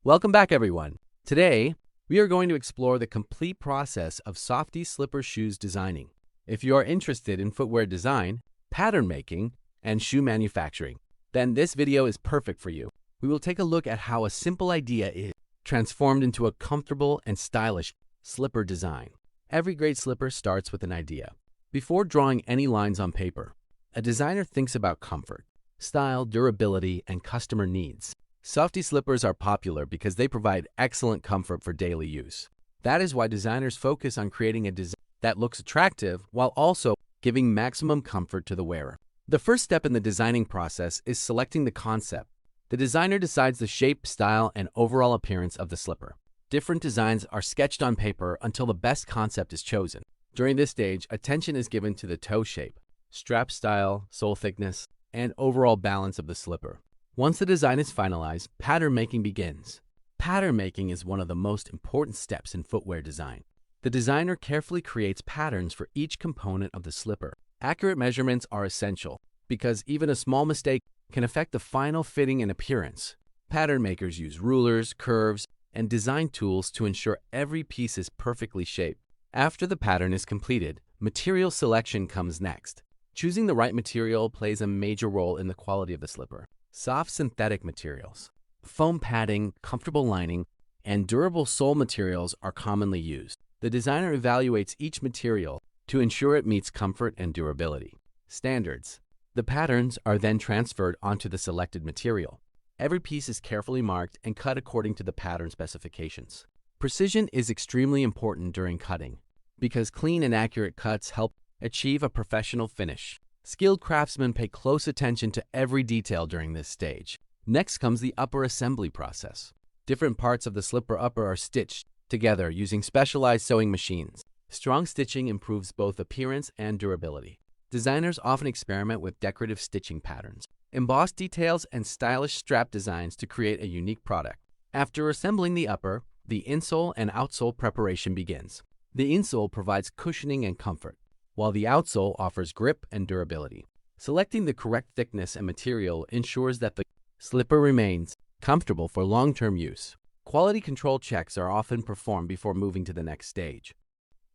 Welcome back, everyone. Today, we are going to explore the complete process of Softy Slipper shoes designing. If you are interested in footwear design, pattern making, and shoe manufacturing, then this video is perfect for you. We will take a look at how a simple idea is transformed into a comfortable and stylish slipper design. Every great slipper starts with an idea. Before drawing any lines on paper, a designer thinks about comfort, style, durability, and customer needs. Softy slippers are popular because they provide excellent comfort for daily use. That is why designers focus on creating a design that looks attractive while also giving maximum comfort to the wearer. The first step in the designing process is selecting the concept. The designer decides the shape, style, and overall appearance of the slipper. Different designs are sketched on paper until the best concept is chosen. During this stage, attention is given to the toe shape, strap style, sole thickness, and overall balance of the slipper. Once the design is finalized, pattern making begins. Pattern making is one of the most important steps in footwear design. The designer carefully creates patterns for each component of the slipper. Accurate measurements are essential because even a small mistake can affect the final fitting and appearance. Pattern makers use rulers, curves, and design tools to ensure every piece is perfectly shaped. After the pattern is completed, material selection comes next. Choosing the right material plays a major role in the quality of the slipper. Soft synthetic materials, foam padding, comfortable lining, and durable sole materials are commonly used. The designer evaluates each material to ensure it meets comfort and durability. Standards. The patterns are then transferred onto the selected material. Every piece is carefully marked and cut according to the pattern specifications. Precision is extremely important during cutting because clean and accurate cuts help achieve a professional finish. Skilled craftsmen pay close attention to every detail during this stage. Next comes the upper assembly process. Different parts of the slipper upper are stitched together using specialized sewing machines. Strong stitching improves both appearance and durability. Designers often experiment with decorative stitching patterns, embossed details, and stylish strap designs to create a unique product. After assembling the upper, the insole and outsole preparation begins. The insole provides cushioning and comfort, while the outsole offers grip and durability. Selecting the correct thickness and material ensures that the slipper remains comfortable for long-term use. Quality control checks are often performed before moving to the next stage.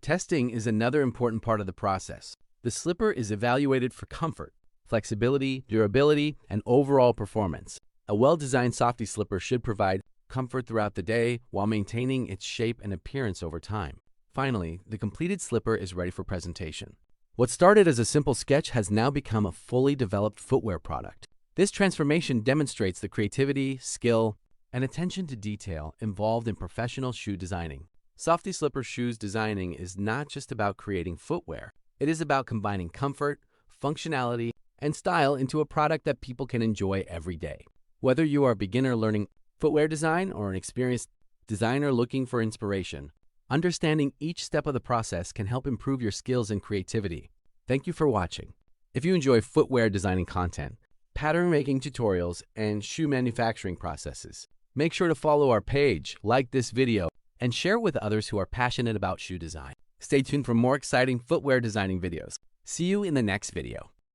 Testing is another important part of the process. The slipper is evaluated for comfort, flexibility, durability, and overall performance. A well-designed Softy slipper should provide comfort throughout the day while maintaining its shape and appearance over time. Finally, the completed slipper is ready for presentation. What started as a simple sketch has now become a fully developed footwear product. This transformation demonstrates the creativity, skill, and attention to detail involved in professional shoe designing. Softy slipper shoes designing is not just about creating footwear. It is about combining comfort, functionality, and style into a product that people can enjoy every day. Whether you are a beginner learning footwear design or an experienced designer looking for inspiration, understanding each step of the process can help improve your skills and creativity. Thank you for watching. If you enjoy footwear designing content, pattern making tutorials, and shoe manufacturing processes, make sure to follow our page, like this video, and share it with others who are passionate about shoe design. Stay tuned for more exciting footwear designing videos. See you in the next video.